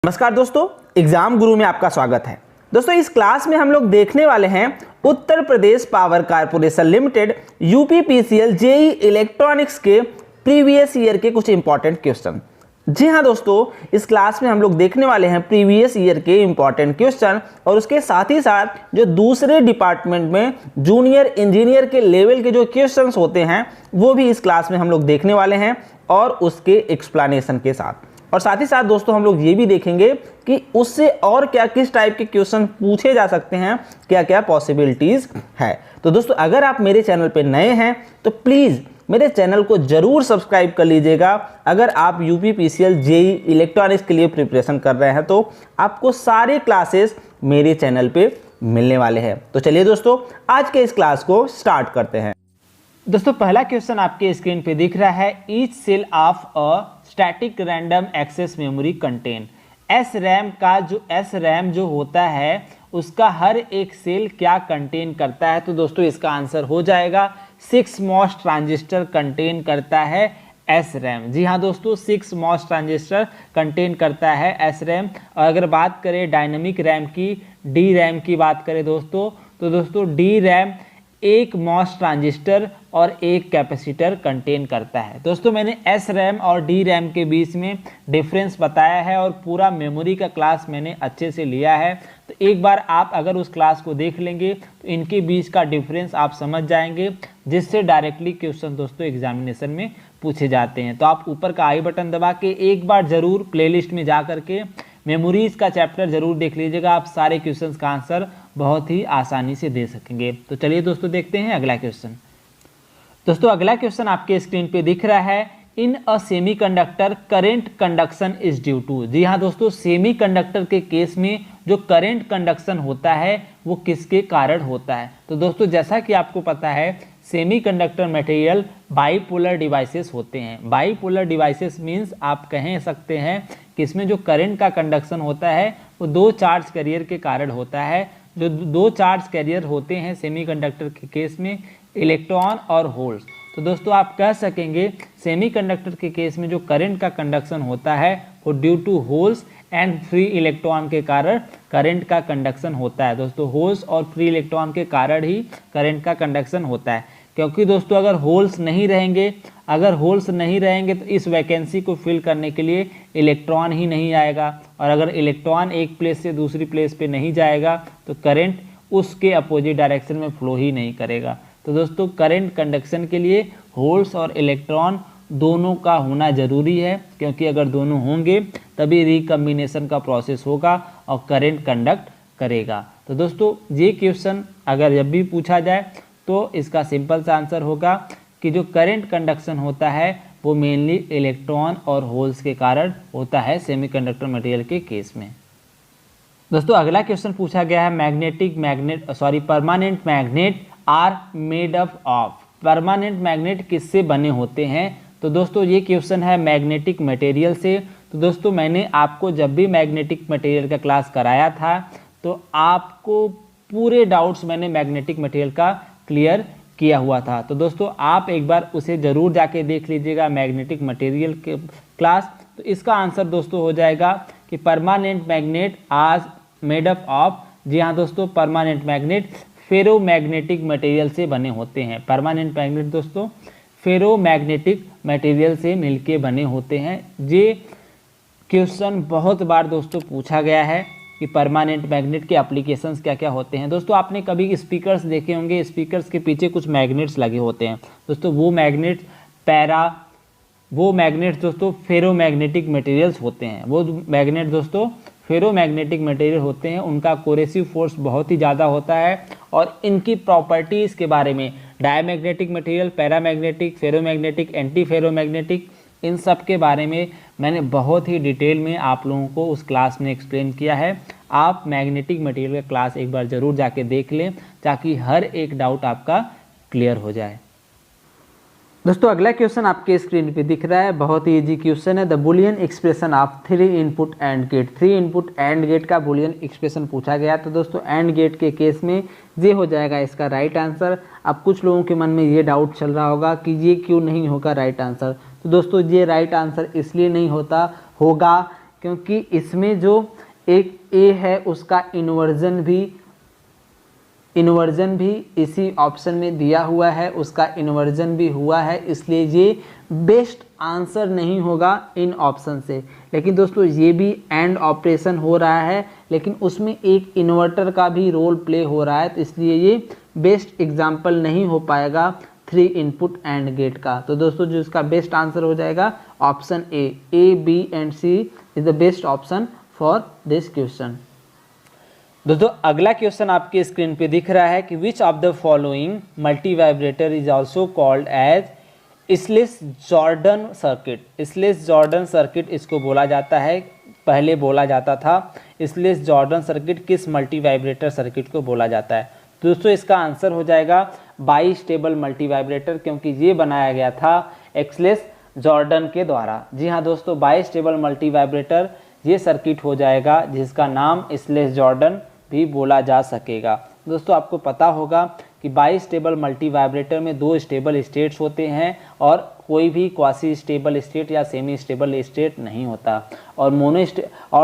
नमस्कार दोस्तों, एग्जाम गुरु में आपका स्वागत है। दोस्तों इस क्लास में हम लोग देखने वाले हैं Uttar Pradesh power corporation limited UPPCL JE electronics के प्रीवियस ईयर के कुछ इंपॉर्टेंट क्वेश्चन। जी हाँ दोस्तों, इस क्लास में हम लोग देखने वाले हैं प्रीवियस ईयर के इंपॉर्टेंट क्वेश्चन और उसके साथ ही साथ जो दूसरे डिपार्टमेंट में जूनियर इंजीनियर के लेवल के जो क्वेश्चंस होते हैं वो भी इस क्लास में हम लोग देखने वाले हैं और उसके एक्सप्लेनेशन के साथ। और साथ ही साथ दोस्तों हम लोग ये भी देखेंगे कि उससे और क्या किस टाइप के क्वेश्चन पूछे जा सकते हैं, क्या क्या पॉसिबिलिटीज है। तो दोस्तों अगर आप मेरे चैनल पे नए हैं तो प्लीज़ मेरे चैनल को जरूर सब्सक्राइब कर लीजिएगा। अगर आप यूपीपीसीएल जेई इलेक्ट्रॉनिक्स के लिए प्रिपरेशन कर रहे हैं तो आपको सारे क्लासेस मेरे चैनल पे मिलने वाले हैं। तो चलिए दोस्तों आज के इस क्लास को स्टार्ट करते हैं। दोस्तों पहला क्वेश्चन आपके स्क्रीन पे दिख रहा है, each cell of a static random access memory contain. S RAM जो होता है उसका हर एक सेल क्या कंटेन करता है। तो दोस्तों इसका आंसर हो जाएगा 6 मॉस ट्रांजिस्टर कंटेन करता है एस रैम। जी हाँ दोस्तों, 6 मॉस ट्रांजिस्टर कंटेन करता है एस रैम। और अगर बात करें डायनेमिक रैम की, डी रैम की बात करें दोस्तों, तो दोस्तों डी रैम एक मॉस ट्रांजिस्टर और एक कैपेसिटर कंटेन करता है। दोस्तों मैंने एस रैम और डी रैम के बीच में डिफरेंस बताया है और पूरा मेमोरी का क्लास मैंने अच्छे से लिया है। तो एक बार आप अगर उस क्लास को देख लेंगे तो इनके बीच का डिफरेंस आप समझ जाएंगे, जिससे डायरेक्टली क्वेश्चन दोस्तों एग्जामिनेशन में पूछे जाते हैं। तो आप ऊपर का आई बटन दबा के एक बार जरूर प्लेलिस्ट में जा करके मेमोरीज का चैप्टर जरूर देख लीजिएगा, आप सारे क्वेश्चंस का आंसर बहुत ही आसानी से दे सकेंगे। तो चलिए दोस्तों देखते हैं अगला क्वेश्चन। दोस्तों अगला क्वेश्चन आपके स्क्रीन पे दिख रहा है, in a semiconductor current conduction is due to. जी हाँ दोस्तों, सेमीकंडक्टर के केस में जो करंट कंडक्शन होता है वो किसके कारण होता है। तो दोस्तों जैसा कि आपको पता है सेमीकंडक्टर मटेरियल बाईपोलर डिवाइसेस होते हैं। बाईपोलर डिवाइसेस मींस आप कह सकते हैं कि इसमें जो करंट का कंडक्शन होता है वो दो चार्ज कैरियर के कारण होता है। जो दो चार्ज कैरियर होते हैं सेमीकंडक्टर के केस में, इलेक्ट्रॉन और होल्स। तो दोस्तों आप कह सकेंगे सेमीकंडक्टर के केस में जो करंट का कंडक्शन होता है वो due to holes and free electron के कारण करंट का कंडक्शन होता है। दोस्तों होल्स और फ्री इलेक्ट्रॉन के कारण ही करंट का कंडक्शन होता है, क्योंकि दोस्तों अगर होल्स नहीं रहेंगे तो इस वैकेंसी को फिल करने के लिए इलेक्ट्रॉन ही नहीं आएगा, और अगर इलेक्ट्रॉन एक प्लेस से दूसरी प्लेस पे नहीं जाएगा तो करंट उसके अपोजिट डायरेक्शन में फ्लो ही नहीं करेगा। तो दोस्तों करंट कंडक्शन के लिए होल्स और इलेक्ट्रॉन दोनों का होना जरूरी है, क्योंकि अगर दोनों होंगे तभी रिकम्बिनेशन का प्रोसेस होगा और करंट कंडक्ट करेगा। तो दोस्तों ये क्वेश्चन अगर जब भी पूछा जाए तो इसका सिंपल सा आंसर होगा कि जो करंट कंडक्शन होता है वो मेनली इलेक्ट्रॉन और होल्स के कारण होता है सेमीकंडक्टर मटेरियल के केस में। दोस्तों अगला क्वेश्चन पूछा गया है, permanent magnet are made up of. Permanent magnet किससे बने होते हैं। तो दोस्तों ये क्वेश्चन है मैग्नेटिक मटेरियल से। तो दोस्तों मैंने आपको जब भी मैग्नेटिक मटेरियल का क्लास कराया था तो आपको पूरे डाउट्स मैंने मैग्नेटिक मटेरियल का क्लियर किया हुआ था। तो दोस्तों आप एक बार उसे ज़रूर जाके देख लीजिएगा मैग्नेटिक मटेरियल के क्लास। तो इसका आंसर दोस्तों हो जाएगा कि परमानेंट मैग्नेट आज मेड अप ऑफ। जी हाँ दोस्तों, परमानेंट मैग्नेट फेरोमैग्नेटिक मटेरियल से बने होते हैं। परमानेंट मैग्नेट दोस्तों फेरोमैग्नेटिक मटेरियल से मिलके बने होते हैं। ये क्वेश्चन बहुत बार दोस्तों पूछा गया है कि परमानेंट मैग्नेट के एप्लीकेशंस क्या क्या होते हैं। दोस्तों आपने कभी स्पीकर्स देखे होंगे, स्पीकर्स के पीछे कुछ मैग्नेट्स लगे होते हैं। दोस्तों वो मैग्नेट्स दोस्तों फेरोमैग्नेटिक मटेरियल्स होते हैं। वो मैग्नेट दोस्तों फेरोमैग्नेटिक मटेरियल होते हैं, उनका कोरेसिव फोर्स बहुत ही ज़्यादा होता है और इनकी प्रॉपर्टीज़ के बारे में diamagnetic material, paramagnetic, ferromagnetic, anti ferromagnetic, इन सब के बारे में मैंने बहुत ही डिटेल में आप लोगों को उस क्लास में एक्सप्लेन किया है। आप मैग्नेटिक मटेरियल का क्लास एक बार ज़रूर जाके देख लें ताकि हर एक डाउट आपका क्लियर हो जाए। दोस्तों अगला क्वेश्चन आपके स्क्रीन पे दिख रहा है, बहुत ही इजी क्वेश्चन है। The Boolean expression of 3 input and gate. 3 input and gate का बुलियन एक्सप्रेशन पूछा गया। तो दोस्तों एंड गेट के केस में ये हो जाएगा इसका राइट आंसर। अब कुछ लोगों के मन में ये डाउट चल रहा होगा कि ये क्यों नहीं होगा राइट आंसर। तो दोस्तों ये राइट आंसर इसलिए नहीं होगा क्योंकि इसमें जो एक ए है उसका इन्वर्जन भी इसी ऑप्शन में दिया हुआ है, उसका इन्वर्जन भी हुआ है, इसलिए ये बेस्ट आंसर नहीं होगा इन ऑप्शन से। लेकिन दोस्तों ये भी एंड ऑपरेशन हो रहा है, लेकिन उसमें एक इन्वर्टर का भी रोल प्ले हो रहा है, तो इसलिए ये बेस्ट एग्जाम्पल नहीं हो पाएगा 3 इनपुट एंड गेट का। तो दोस्तों जो इसका बेस्ट आंसर हो जाएगा option A B and C is the best option for this question. दोस्तों अगला क्वेश्चन आपके स्क्रीन पे दिख रहा है कि which of the following multi vibrator is also called as Eccles Jordan circuit. Eccles Jordan circuit इसको बोला जाता है, पहले बोला जाता था। स्लिस जॉर्डन सर्किट किस मल्टी वाइब्रेटर सर्किट को बोला जाता है? दोस्तों इसका आंसर हो जाएगा बाई स्टेबल मल्टी वाइब्रेटर, क्योंकि ये बनाया गया था स्लिस जॉर्डन के द्वारा। जी हाँ दोस्तों, बाई स्टेबल मल्टी वाइब्रेटर ये सर्किट हो जाएगा जिसका नाम स्लिस जॉर्डन भी बोला जा सकेगा। दोस्तों आपको पता होगा कि बाई स्टेबल मल्टी वाइब्रेटर में 2 स्टेबल स्टेट्स होते हैं और कोई भी क्वासी स्टेबल स्टेट या सेमी स्टेबल स्टेट नहीं होता। और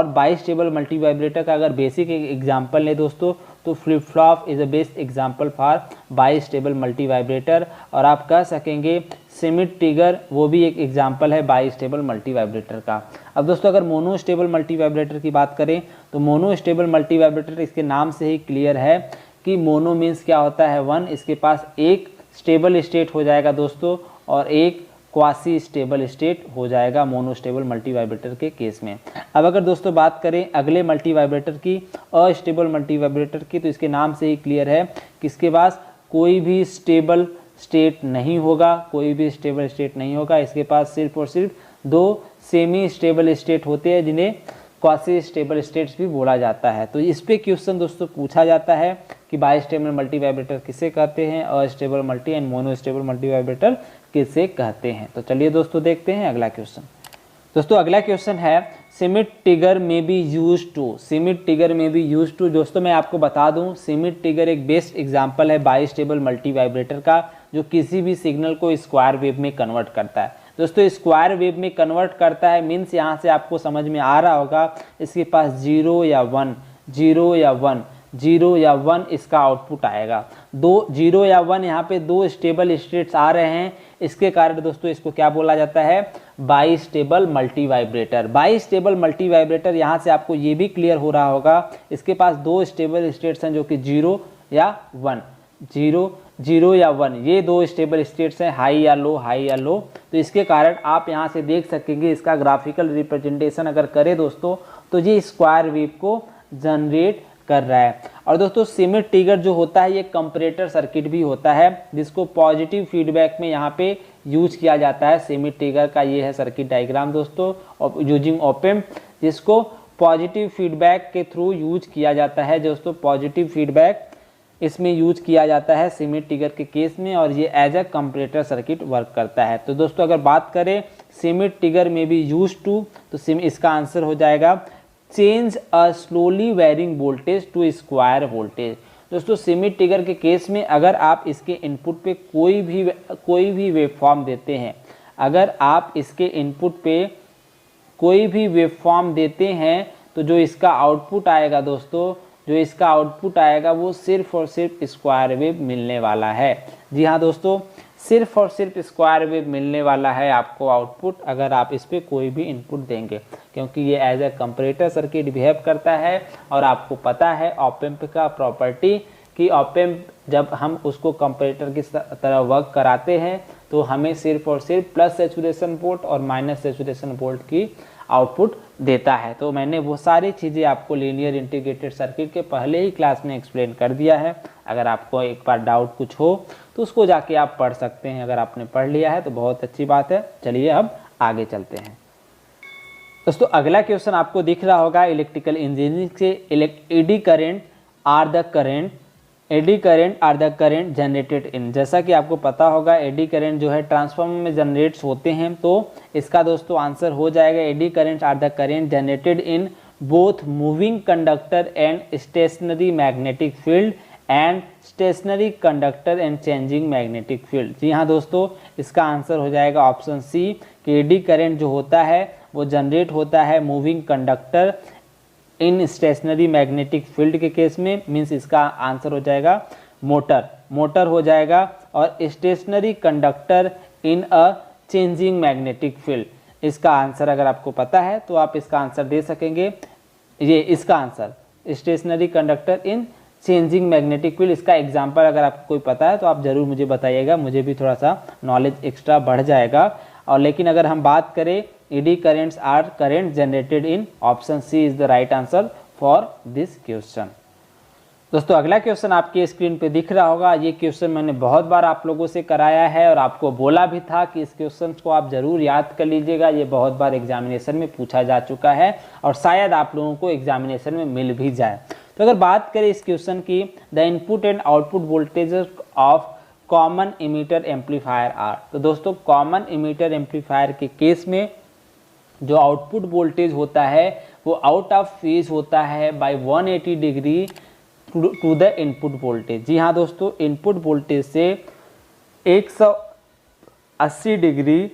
बाई स्टेबल मल्टी वाइब्रेटर का अगर बेसिक एग्जांपल ले दोस्तों तो flip flop is a best example for by stable multi vibrator. और आप कह सकेंगे सिमिट टिगर वो भी एक एग्जांपल है बाई स्टेबल मल्टी वाइब्रेटर का। अब दोस्तों अगर मोनो स्टेबल मल्टी वाइब्रेटर की बात करें तो मोनो स्टेबल मल्टी वाइब्रेटर इसके नाम से ही क्लियर है कि मोनो मीन्स क्या होता है 1, इसके पास एक स्टेबल स्टेट हो जाएगा दोस्तों और एक क्वासी स्टेबल स्टेट हो जाएगा मोनो स्टेबल मल्टी वाइब्रेटर के केस में। अब अगर दोस्तों बात करें अगले मल्टी वाइब्रेटर की, अस्टेबल मल्टी वाइब्रेटर की, तो इसके नाम से ही क्लियर है कि इसके पास कोई भी स्टेबल स्टेट नहीं होगा, कोई भी स्टेबल स्टेट नहीं होगा। इसके पास सिर्फ और सिर्फ 2 सेमी स्टेबल स्टेट होते हैं जिन्हें क्वासी स्टेबल स्टेट्स भी बोला जाता है। तो इस पे क्वेश्चन दोस्तों पूछा जाता है कि बाई स्टेबल मल्टी वाइब्रेटर किसे कहते हैं, astable multi and mono stable multi vibrator किसे कहते हैं। तो चलिए दोस्तों देखते हैं अगला क्वेश्चन। दोस्तों अगला क्वेश्चन है सिमिट टिगर में बी यूज टू। सिमिट टिगर में बी यूज टू दोस्तों मैं आपको बता दूं सिमिट टिगर एक बेस्ट एग्जांपल है बाई स्टेबल मल्टी वाइब्रेटर का, जो किसी भी सिग्नल को स्क्वायर वेव में कन्वर्ट करता है। दोस्तों स्क्वायर वेव में कन्वर्ट करता है मीन्स यहाँ से आपको समझ में आ रहा होगा इसके पास 0 या 1 इसका आउटपुट आएगा। 0 या 1 यहाँ पे 2 स्टेबल स्टेट्स आ रहे हैं, इसके कारण दोस्तों इसको क्या बोला जाता है by stable multi vibrator. By stable multi vibrator यहाँ से आपको ये भी क्लियर हो रहा होगा इसके पास 2 स्टेबल स्टेट्स हैं जो कि 0 या 1 ये 2 स्टेबल स्टेट्स हैं, हाई या लो। तो इसके कारण आप यहाँ से देख सकेंगे इसका ग्राफिकल रिप्रेजेंटेशन अगर करें दोस्तों तो ये स्क्वायर वेव को जनरेट कर रहा है। और दोस्तों सिमिट टिगर जो होता है ये कंपैरेटर सर्किट भी होता है जिसको पॉजिटिव फीडबैक में यहाँ पे यूज किया जाता है। सिमिट टिगर का ये है सर्किट डायग्राम दोस्तों यूजिंग ऑप-एम्प, जिसको पॉजिटिव फीडबैक के थ्रू यूज किया जाता है। दोस्तों पॉजिटिव फीडबैक इसमें यूज किया जाता है सिमिट टिगर के केस में और ये as a comparator circuit work करता है। तो दोस्तों अगर बात करें सिमिट टिगर में भी यूज टू तो इसका आंसर हो जाएगा change a slowly varying voltage to square voltage. दोस्तों सिमिट टिगर के केस में अगर आप इसके इनपुट पे कोई भी वेवफॉर्म देते हैं, अगर आप इसके इनपुट पे कोई भी वेवफॉर्म देते हैं तो जो इसका आउटपुट आएगा दोस्तों वो सिर्फ और सिर्फ स्क्वायर वेव मिलने वाला है। जी हाँ दोस्तों, सिर्फ और सिर्फ स्क्वायर वेव मिलने वाला है आपको आउटपुट अगर आप इस पर कोई भी इनपुट देंगे, क्योंकि ये as a comparator circuit behave करता है। और आपको पता है ऑप-एम्प का प्रॉपर्टी कि ऑप-एम्प जब हम उसको कंपैरेटर की तरह वर्क कराते हैं तो हमें सिर्फ और सिर्फ प्लस सैचुरेशन वोल्ट और माइनस सैचुरेशन वोल्ट की आउटपुट देता है। तो मैंने वो सारी चीज़ें आपको लीनियर इंटीग्रेटेड सर्किट के पहले ही क्लास में एक्सप्लेन कर दिया है। अगर आपको एक बार डाउट कुछ हो तो उसको जाके आप पढ़ सकते हैं, अगर आपने पढ़ लिया है तो बहुत अच्छी बात है। चलिए अब आगे चलते हैं दोस्तों। अगला क्वेश्चन आपको दिख रहा होगा इलेक्ट्रिकल इंजीनियरिंग से eddy current are the current generated in. जैसा कि आपको पता होगा एडी करेंट जो है ट्रांसफार्मर में जनरेट्स होते हैं, तो इसका दोस्तों आंसर हो जाएगा eddy current are the current generated in both moving conductor and stationary magnetic field and stationary conductor and changing magnetic field. जी हाँ दोस्तों, इसका आंसर हो जाएगा ऑप्शन सी कि एडी करेंट जो होता है वो जनरेट होता है moving conductor in stationary magnetic field के केस में, मीन्स इसका आंसर हो जाएगा मोटर हो जाएगा। और stationary conductor in a changing magnetic field, इसका आंसर अगर आपको पता है तो आप इसका आंसर दे सकेंगे। ये इसका answer stationary conductor in changing magnetic field, इसका एग्जांपल अगर आपको कोई पता है तो आप ज़रूर मुझे बताइएगा, मुझे भी थोड़ा सा नॉलेज एक्स्ट्रा बढ़ जाएगा। और लेकिन अगर हम बात करें eddy currents are current generated in, option C is the right answer for this question. दोस्तों अगला क्वेश्चन आपके स्क्रीन पे दिख रहा होगा। ये क्वेश्चन मैंने बहुत बार आप लोगों से कराया है और आपको बोला भी था कि इस क्वेश्चन को आप जरूर याद कर लीजिएगा, ये बहुत बार एग्जामिनेशन में पूछा जा चुका है और शायद आप लोगों को एग्जामिनेशन में मिल भी जाए। तो अगर बात करें इस क्वेश्चन की, the input and output voltage of common emitter amplifier are. तो दोस्तों कॉमन इमीटर एम्पलीफायर के केस में जो आउटपुट वोल्टेज होता है वो आउट ऑफ फेज होता है by 180 degree to the input voltage. जी हाँ दोस्तों, इनपुट वोल्टेज से 180 डिग्री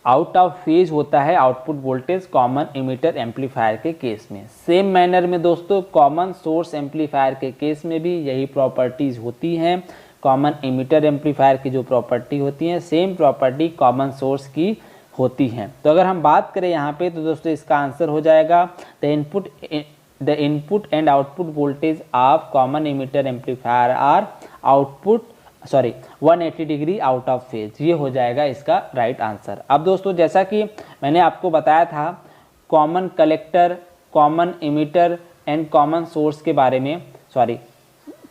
आउट ऑफ फेज होता है output voltage common emitter amplifier के केस में। सेम मैनर में दोस्तों कॉमन सोर्स एम्पलीफायर के केस में भी यही प्रॉपर्टीज होती हैं। कॉमन इमीटर एम्पलीफायर की जो प्रॉपर्टी होती हैं सेम प्रॉपर्टी कॉमन सोर्स की होती हैं। तो अगर हम बात करें यहाँ पे तो दोस्तों इसका आंसर हो जाएगा the input and output voltage of common emitter amplifier are 180 degree out of phase, ये हो जाएगा इसका राइट आंसर। अब दोस्तों जैसा कि मैंने आपको बताया था common collector, common emitter and common source के बारे में,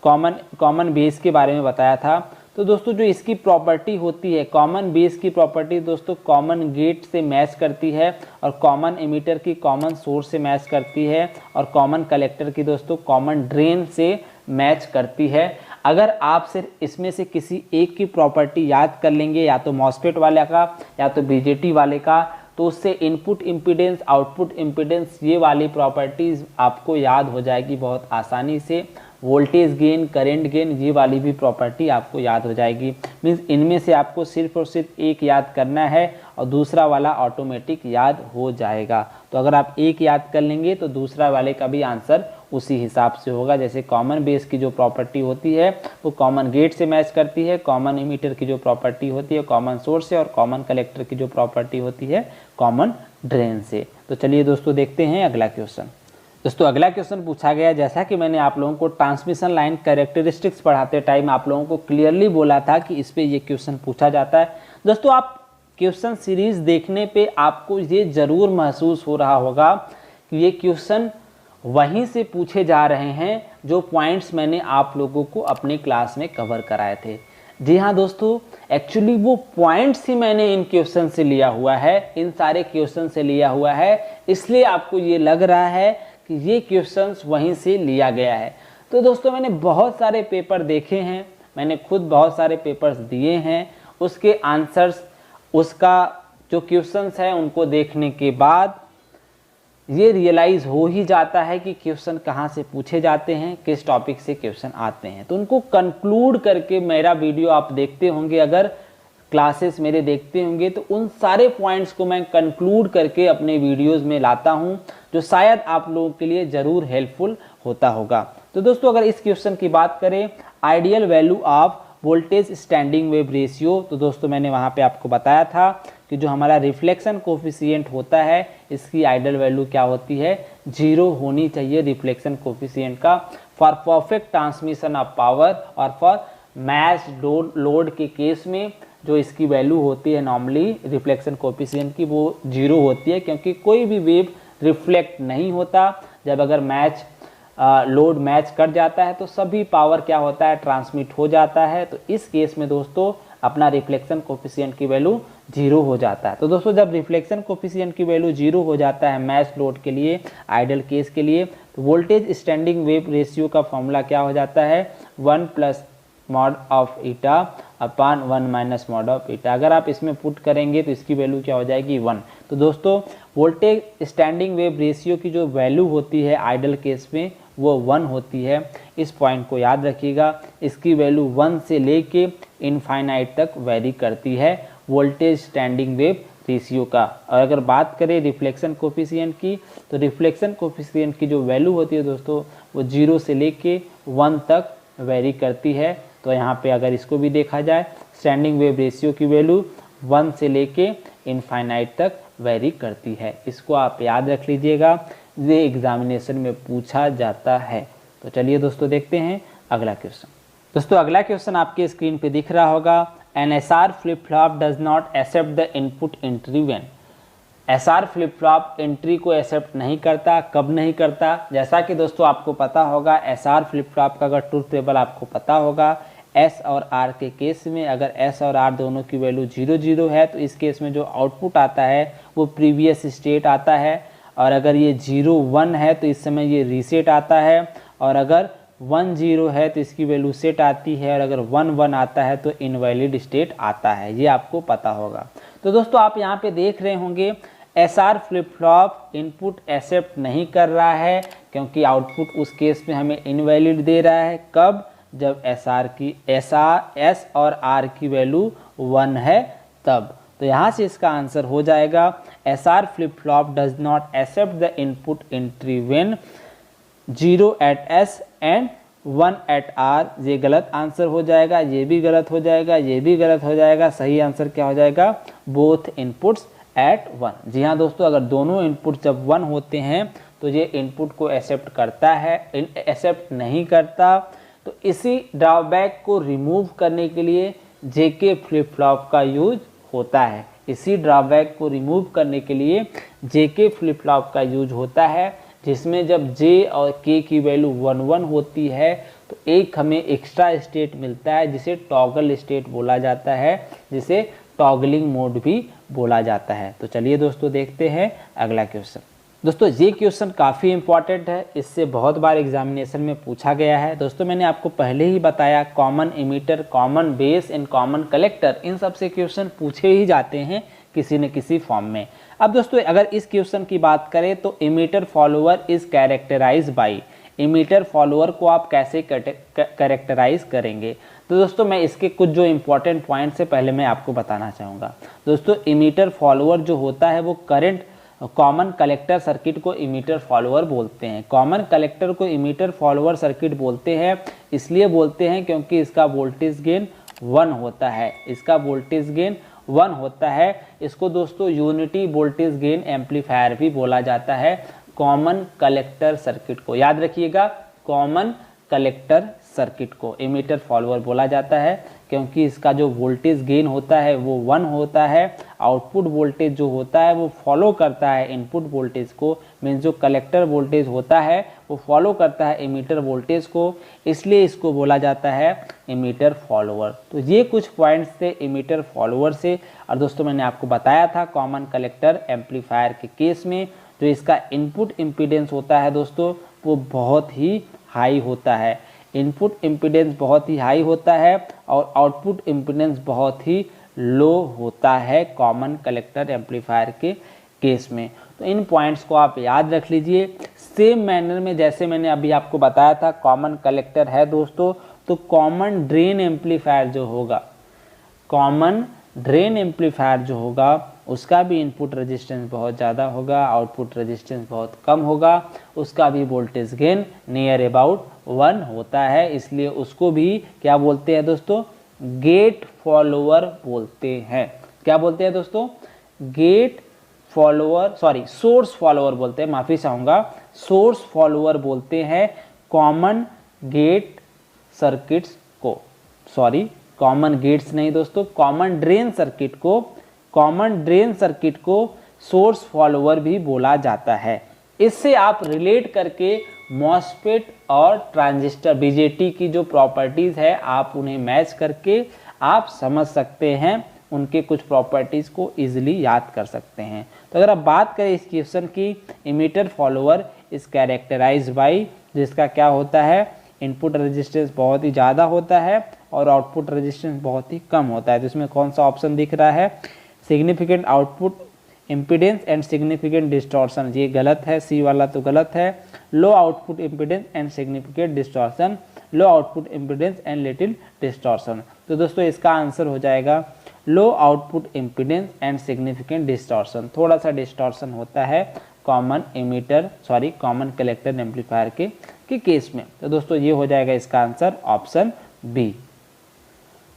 कॉमन बेस के बारे में बताया था। तो दोस्तों जो इसकी प्रॉपर्टी होती है, कॉमन बेस की प्रॉपर्टी दोस्तों कॉमन गेट से मैच करती है और कॉमन इमीटर की कॉमन सोर्स से मैच करती है और कॉमन कलेक्टर की दोस्तों कॉमन ड्रेन से मैच करती है। अगर आप सिर्फ इसमें से किसी एक की प्रॉपर्टी याद कर लेंगे, या तो मॉसफेट वाले का या तो बीजेटी वाले का, तो उससे इनपुट इम्पीडेंस, आउटपुट इम्पीडेंस, ये वाली प्रॉपर्टीज़ आपको याद हो जाएगी बहुत आसानी से। वोल्टेज गेन, करंट गेन, ये वाली भी प्रॉपर्टी आपको याद हो जाएगी। मीन्स इनमें से आपको सिर्फ और सिर्फ एक याद करना है और दूसरा वाला ऑटोमेटिक याद हो जाएगा। तो अगर आप एक याद कर लेंगे तो दूसरा वाले का भी आंसर उसी हिसाब से होगा। जैसे कॉमन बेस की जो प्रॉपर्टी होती है वो कॉमन गेट से मैच करती है, कॉमन इमीटर की जो प्रॉपर्टी होती है कॉमन सोर्स से, और कॉमन कलेक्टर की जो प्रॉपर्टी होती है कॉमन ड्रेन से। तो चलिए दोस्तों देखते हैं अगला क्वेश्चन। दोस्तों अगला क्वेश्चन पूछा गया, जैसा कि मैंने आप लोगों को ट्रांसमिशन लाइन कैरेक्टरिस्टिक्स पढ़ाते टाइम आप लोगों को क्लियरली बोला था कि इस पे ये क्वेश्चन पूछा जाता है। दोस्तों आप क्वेश्चन सीरीज देखने पे आपको ये ज़रूर महसूस हो रहा होगा कि ये क्वेश्चन वहीं से पूछे जा रहे हैं जो पॉइंट्स मैंने आप लोगों को अपनी क्लास में कवर कराए थे। जी हाँ दोस्तों, एक्चुअली वो पॉइंट्स ही मैंने इन क्वेश्चन से लिया हुआ है, इन सारे क्वेश्चन से लिया हुआ है, इसलिए आपको ये लग रहा है कि ये क्वेश्चंस वहीं से लिया गया है। तो दोस्तों मैंने बहुत सारे पेपर देखे हैं, मैंने खुद बहुत सारे पेपर्स दिए हैं, उसके आंसर्स, उसका जो क्वेश्चंस है उनको देखने के बाद ये रियलाइज़ हो ही जाता है कि क्वेश्चन कहाँ से पूछे जाते हैं, किस टॉपिक से क्वेश्चन आते हैं। तो उनको कंक्लूड करके मेरा वीडियो आप देखते होंगे, अगर क्लासेस मेरे देखते होंगे तो उन सारे पॉइंट्स को मैं कंक्लूड करके अपने वीडियोस में लाता हूं, जो शायद आप लोगों के लिए ज़रूर हेल्पफुल होता होगा। तो दोस्तों अगर इस क्वेश्चन की बात करें, ideal value of voltage standing wave ratio, तो दोस्तों मैंने वहाँ पे आपको बताया था कि जो हमारा रिफ्लेक्शन कोफिशिएंट होता है इसकी आइडियल वैल्यू क्या होती है, 0 होनी चाहिए रिफ्लेक्शन कोफिशिएंट का for perfect transmission of power. और फॉर मैच लोड के केस में जो इसकी वैल्यू होती है नॉर्मली रिफ्लेक्शन कोफिशिएंट की, वो 0 होती है, क्योंकि कोई भी वेव रिफ्लेक्ट नहीं होता। जब अगर लोड मैच कर जाता है तो सभी पावर क्या होता है, ट्रांसमिट हो जाता है। तो इस केस में दोस्तों अपना रिफ्लेक्शन कोफिशिएंट की वैल्यू 0 हो जाता है। तो दोस्तों जब रिफ्लेक्शन कोफिशिएंट की वैल्यू 0 हो जाता है मैच लोड के लिए, आइडियल केस के लिए, तो वोल्टेज स्टैंडिंग वेव रेशियो का फॉर्मूला क्या हो जाता है, 1 plus mod of eta upon 1 minus mod of eta. अगर आप इसमें पुट करेंगे तो इसकी वैल्यू क्या हो जाएगी, 1। तो दोस्तों वोल्टेज स्टैंडिंग वेव रेशियो की जो वैल्यू होती है आइडियल केस में वो 1 होती है। इस पॉइंट को याद रखिएगा, इसकी वैल्यू 1 से लेके इनफाइनाइट तक वेरी करती है वोल्टेज स्टैंडिंग वेव रेशियो का। और अगर बात करें रिफ्लेक्शन कोफिशिएंट की, तो रिफ्लेक्शन कोफिशिएंट की जो वैल्यू होती है दोस्तों वो 0 से लेके 1 तक वेरी करती है। तो यहाँ पे अगर इसको भी देखा जाए, स्टैंडिंग वेव रेशियो की वैल्यू 1 से लेके इनफाइनाइट तक वेरी करती है। इसको आप याद रख लीजिएगा, ये एग्जामिनेशन में पूछा जाता है। तो चलिए दोस्तों देखते हैं अगला क्वेश्चन। दोस्तों अगला क्वेश्चन आपके स्क्रीन पे दिख रहा होगा, an SR flip flop does not accept the input entry when. SR flip flop entry को एक्सेप्ट नहीं करता, कब नहीं करता? जैसा कि दोस्तों आपको पता होगा, एसआर फ्लिप फ्लॉप का अगर ट्रुथ टेबल आपको पता होगा, एस और आर के केस में अगर एस और आर दोनों की वैल्यू 0 0 है तो इस केस में जो आउटपुट आता है वो प्रीवियस स्टेट आता है। और अगर ये 0 1 है तो इस समय ये रीसेट आता है। और अगर 1 0 है तो इसकी वैल्यू सेट आती है। और अगर 1 1 आता है तो इनवैलिड स्टेट आता है, ये आपको पता होगा। तो दोस्तों आप यहाँ पे देख रहे होंगे SR flip flop input accept नहीं कर रहा है, क्योंकि आउटपुट उस केस में हमें इनवैलिड दे रहा है। कब? जब एस और आर की वैल्यू 1 है तब। तो यहाँ से इसका आंसर हो जाएगा SR flip flop does not accept the input entry when 0 at S and 1 at R. ये गलत आंसर हो जाएगा, ये भी गलत हो जाएगा, ये भी गलत हो जाएगा। सही आंसर क्या हो जाएगा? Both inputs eight 1। जी हाँ दोस्तों, अगर दोनों इनपुट जब 1 होते हैं तो ये इनपुट को एक्सेप्ट करता है, एक्सेप्ट नहीं करता। तो इसी ड्रॉबैक को रिमूव करने के लिए जेके फ्लिप फ्लॉप का यूज होता है। इसी ड्रॉबैक को रिमूव करने के लिए जेके फ्लिप फ्लॉप का यूज होता है, जिसमें जब जे और के की वैल्यू 1 1 होती है तो एक हमें एक्स्ट्रा स्टेट मिलता है जिसे टॉगल स्टेट बोला जाता है, जिसे टॉगलिंग मोड भी बोला जाता है। तो चलिए दोस्तों देखते हैं अगला क्वेश्चन। दोस्तों ये क्वेश्चन काफ़ी इंपॉर्टेंट है, इससे बहुत बार एग्जामिनेशन में पूछा गया है। दोस्तों मैंने आपको पहले ही बताया, common emitter, common base and common collector, इन सब से क्वेश्चन पूछे ही जाते हैं किसी न किसी फॉर्म में। अब दोस्तों अगर इस क्वेश्चन की बात करें तो emitter follower is characterize by, emitter follower को आप कैसे कैरेक्टराइज करेंगे? तो दोस्तों मैं इसके कुछ जो इंपॉर्टेंट पॉइंट्स है पहले मैं आपको बताना चाहूँगा। दोस्तों इमीटर फॉलोअर जो होता है वो करंट कॉमन कलेक्टर सर्किट को इमीटर फॉलोअर बोलते हैं। कॉमन कलेक्टर को इमीटर फॉलोअर सर्किट बोलते हैं, इसलिए बोलते हैं क्योंकि इसका वोल्टेज गेन 1 होता है। इसका वोल्टेज गेन 1 होता है। इसको दोस्तों यूनिटी वोल्टेज गेन एम्पलीफायर भी बोला जाता है। कॉमन कलेक्टर सर्किट को याद रखिएगा, कॉमन कलेक्टर सर्किट को इमीटर फॉलोअर बोला जाता है, क्योंकि इसका जो वोल्टेज गेन होता है वो 1 होता है। आउटपुट वोल्टेज जो होता है वो फॉलो करता है इनपुट वोल्टेज को, मीन्स जो कलेक्टर वोल्टेज होता है वो फॉलो करता है इमीटर वोल्टेज को, इसलिए इसको बोला जाता है इमीटर फॉलोअर। तो ये कुछ पॉइंट्स थे इमीटर फॉलोअर से। और दोस्तों मैंने आपको बताया था कॉमन कलेक्टर एम्पलीफायर के केस में जो इसका इनपुट इम्पीडेंस होता है दोस्तों वो बहुत ही हाई होता है। इनपुट इम्पीडेंस बहुत ही हाई होता है और आउटपुट इम्पीडेंस बहुत ही लो होता है कॉमन कलेक्टर एम्पलीफायर के केस में। तो इन पॉइंट्स को आप याद रख लीजिए। सेम मैनर में जैसे मैंने अभी आपको बताया था कॉमन कलेक्टर है दोस्तों, तो कॉमन ड्रेन एम्पलीफायर जो होगा, कॉमन ड्रेन एम्पलीफायर जो होगा उसका भी इनपुट रेजिस्टेंस बहुत ज़्यादा होगा, आउटपुट रेजिस्टेंस बहुत कम होगा, उसका भी वोल्टेज गेन नियर अबाउट 1 होता है, इसलिए उसको भी क्या बोलते हैं दोस्तों? गेट फॉलोअर बोलते हैं। क्या बोलते हैं दोस्तों? Gate follower, sorry source follower बोलते हैं, माफ़ी चाहूँगा, सोर्स फॉलोअर बोलते हैं कॉमन गेट सर्किट्स को। सॉरी कॉमन गेट्स नहीं दोस्तों, कॉमन ड्रेन सर्किट को, कॉमन ड्रेन सर्किट को सोर्स फॉलोअर भी बोला जाता है। इससे आप रिलेट करके मॉसफेट और ट्रांजिस्टर बीजेटी की जो प्रॉपर्टीज़ है आप उन्हें मैच करके आप समझ सकते हैं, उनके कुछ प्रॉपर्टीज़ को इजीली याद कर सकते हैं। तो अगर आप बात करें इस क्वेश्चन की, emitter follower is characterize by, जिसका क्या होता है? इनपुट रेजिस्टेंस बहुत ही ज़्यादा होता है और आउटपुट रेजिस्टेंस बहुत ही कम होता है। तो इसमें कौन सा ऑप्शन दिख रहा है? Significant output impedance and significant distortion, ये गलत है, सी वाला तो गलत है। Low output impedance and significant distortion, low output impedance and little distortion. तो दोस्तों इसका आंसर हो जाएगा low output impedance and significant distortion, थोड़ा सा डिस्टॉर्शन होता है कॉमन कलेक्टर एम्पलीफायर के केस में। तो दोस्तों ये हो जाएगा इसका आंसर ऑप्शन बी।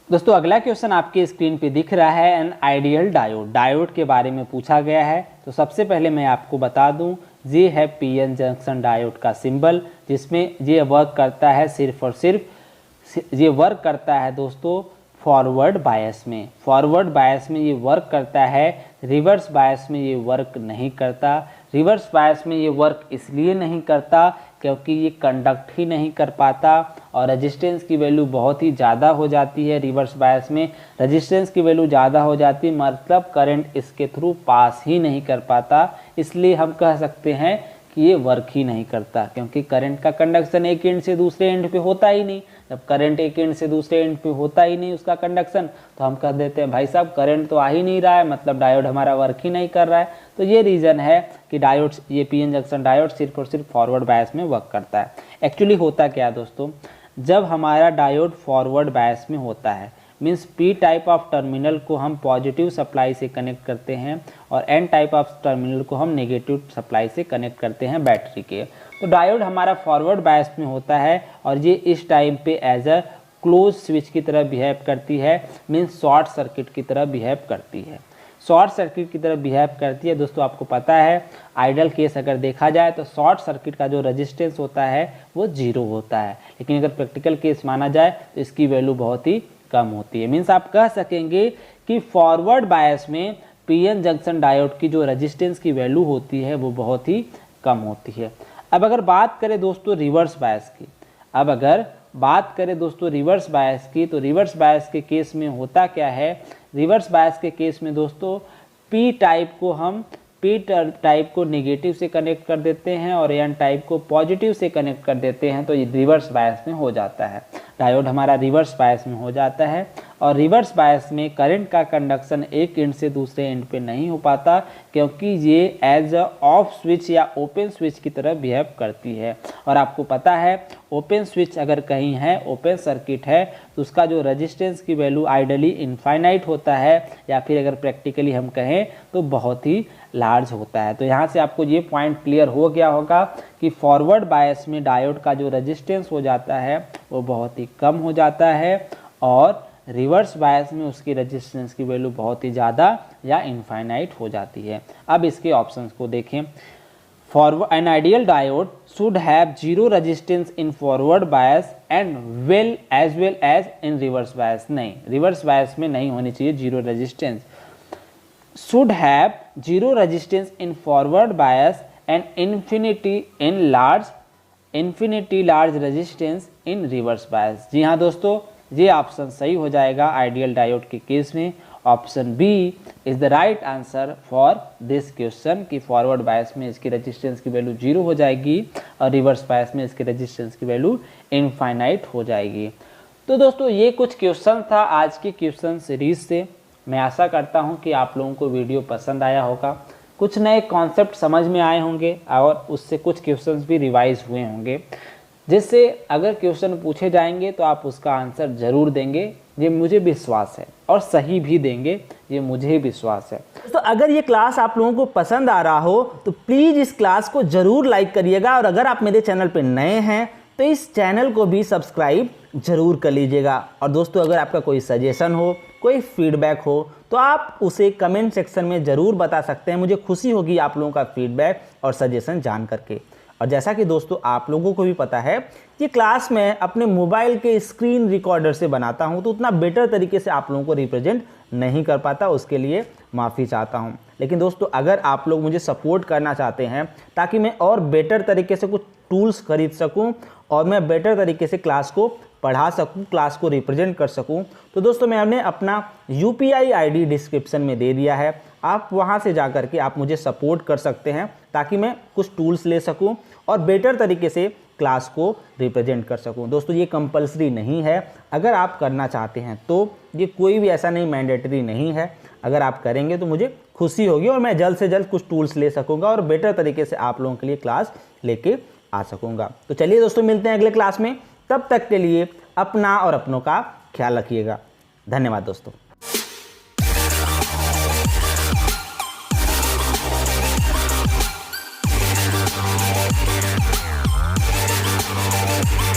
दोस्तों अगला क्वेश्चन आपके स्क्रीन पे दिख रहा है, एन आइडियल डायोड, डायोड के बारे में पूछा गया है। तो सबसे पहले मैं आपको बता दूं, ये है पीएन जंक्शन डायोड का सिंबल, जिसमें ये वर्क करता है सिर्फ और सिर्फ ये वर्क करता है दोस्तों फॉरवर्ड बायस में, फॉरवर्ड बायस में ये वर्क करता है, रिवर्स बायस में ये वर्क नहीं करता। रिवर्स बायस में ये वर्क इसलिए नहीं करता क्योंकि ये कंडक्ट ही नहीं कर पाता और रेजिस्टेंस की वैल्यू बहुत ही ज़्यादा हो जाती है। रिवर्स बायस में रेजिस्टेंस की वैल्यू ज़्यादा हो जाती है, मतलब करंट इसके थ्रू पास ही नहीं कर पाता, इसलिए हम कह सकते हैं कि ये वर्क ही नहीं करता, क्योंकि करंट का कंडक्शन एक एंड से दूसरे एंड पे होता ही नहीं। जब करंट एक एंड से दूसरे एंड पे होता ही नहीं उसका कंडक्शन, तो हम कह देते हैं भाई साहब करंट तो आ ही नहीं रहा है, मतलब डायोड हमारा वर्क ही नहीं कर रहा है। तो ये रीज़न है कि डायोड, ये पीएन जंक्शन डायोड सिर्फ और सिर्फ फॉरवर्ड बायस में वर्क करता है। एक्चुअली होता क्या है दोस्तों, जब हमारा डायोड फॉरवर्ड बायस में होता है, means P type of terminal को हम पॉजिटिव सप्लाई से कनेक्ट करते हैं और एन टाइप ऑफ टर्मिनल को हम नेगेटिव सप्लाई से कनेक्ट करते हैं बैटरी के। तो डायोड हमारा फॉरवर्ड बायस में होता है और ये इस टाइम पे एज अ क्लोज स्विच की तरह बिहेव करती है, मीन्स शॉर्ट सर्किट की तरह बिहेव करती है, शॉर्ट सर्किट की तरह बिहेव करती है। दोस्तों आपको पता है आइडल केस अगर देखा जाए तो शॉर्ट सर्किट का जो रेजिस्टेंस होता है वो 0 होता है, लेकिन अगर प्रैक्टिकल केस माना जाए तो इसकी वैल्यू बहुत ही कम होती है। मीन्स आप कह सकेंगे कि फॉरवर्ड बायस में पीएन जंक्शन डायोड की जो रेजिस्टेंस की वैल्यू होती है वो बहुत ही कम होती है। अब अगर बात करें दोस्तों रिवर्स बायस की, अब अगर बात करें दोस्तों रिवर्स बायस की, तो रिवर्स बायस के केस में होता क्या है, रिवर्स बायस के केस में दोस्तों पी टाइप को हम पी टाइप को नेगेटिव से कनेक्ट कर देते हैं और एन टाइप को पॉजिटिव से कनेक्ट कर देते हैं, तो ये रिवर्स बायस में हो जाता है। डायोड हमारा रिवर्स बायस में हो जाता है और रिवर्स बायस में करंट का कंडक्शन एक एंड से दूसरे एंड पे नहीं हो पाता, क्योंकि ये एज अ ऑफ स्विच या ओपन स्विच की तरह बिहेव करती है। और आपको पता है ओपन स्विच अगर कहीं है, ओपन सर्किट है, तो उसका जो रेजिस्टेंस की वैल्यू आइडली इनफाइनाइट होता है, या फिर अगर प्रैक्टिकली हम कहें तो बहुत ही लार्ज होता है। तो यहाँ से आपको ये पॉइंट क्लियर हो गया होगा कि फॉरवर्ड बायस में डायोड का जो रेजिस्टेंस हो जाता है वो बहुत ही कम हो जाता है और रिवर्स बायस में उसकी रेजिस्टेंस की वैल्यू बहुत ही ज़्यादा या इनफाइनाइट हो जाती है। अब इसके ऑप्शंस को देखें। Forward an ideal diode should have 0 resistance in forward bias and well as in reverse bias. नहीं, रिवर्स बायस में नहीं होनी चाहिए 0 resistance. Should have 0 resistance in forward bias and infinity large resistance in reverse bias. जी हाँ दोस्तों, ये option सही हो जाएगा आइडियल डायोड के केस में। Option B is the right answer for this question कि फॉरवर्ड बायस में इसकी रेजिस्टेंस की वैल्यू 0 हो जाएगी और रिवर्स बायस में इसकी रेजिस्टेंस की वैल्यू इनफाइनाइट हो जाएगी। तो दोस्तों ये कुछ क्वेश्चन था आज की क्वेश्चन सीरीज से। मैं आशा करता हूँ कि आप लोगों को वीडियो पसंद आया होगा, कुछ नए कॉन्सेप्ट समझ में आए होंगे और उससे कुछ क्वेश्चंस भी रिवाइज हुए होंगे, जिससे अगर क्वेश्चन पूछे जाएंगे तो आप उसका आंसर ज़रूर देंगे, ये मुझे विश्वास है, और सही भी देंगे, ये मुझे विश्वास है। तो अगर ये क्लास आप लोगों को पसंद आ रहा हो तो प्लीज़ इस क्लास को ज़रूर लाइक करिएगा, और अगर आप मेरे चैनल पर नए हैं तो इस चैनल को भी सब्सक्राइब ज़रूर कर लीजिएगा। और दोस्तों अगर आपका कोई सजेशन हो, कोई फीडबैक हो, तो आप उसे कमेंट सेक्शन में ज़रूर बता सकते हैं। मुझे खुशी होगी आप लोगों का फीडबैक और सजेशन जान करके। और जैसा कि दोस्तों आप लोगों को भी पता है कि क्लास में अपने मोबाइल के स्क्रीन रिकॉर्डर से बनाता हूं, तो उतना बेटर तरीके से आप लोगों को रिप्रेजेंट नहीं कर पाता, उसके लिए माफ़ी चाहता हूं। लेकिन दोस्तों अगर आप लोग मुझे सपोर्ट करना चाहते हैं ताकि मैं और बेटर तरीके से कुछ टूल्स खरीद सकूं और मैं बेटर तरीके से क्लास को पढ़ा सकूं, क्लास को रिप्रेजेंट कर सकूं, तो दोस्तों मैंने अपना UPI ID डिस्क्रिप्शन में दे दिया है। आप वहां से जा कर के आप मुझे सपोर्ट कर सकते हैं ताकि मैं कुछ टूल्स ले सकूं और बेटर तरीके से क्लास को रिप्रेजेंट कर सकूं। दोस्तों ये कंपलसरी नहीं है, अगर आप करना चाहते हैं तो ये कोई भी ऐसा नहीं मैंडेटरी नहीं है। अगर आप करेंगे तो मुझे खुशी होगी और मैं जल्द से जल्द कुछ टूल्स ले सकूँगा और बेटर तरीके से आप लोगों के लिए क्लास लेके आ सकूँगा। तो चलिए दोस्तों मिलते हैं अगले क्लास में, तब तक के लिए अपना और अपनों का ख्याल रखिएगा। धन्यवाद दोस्तों।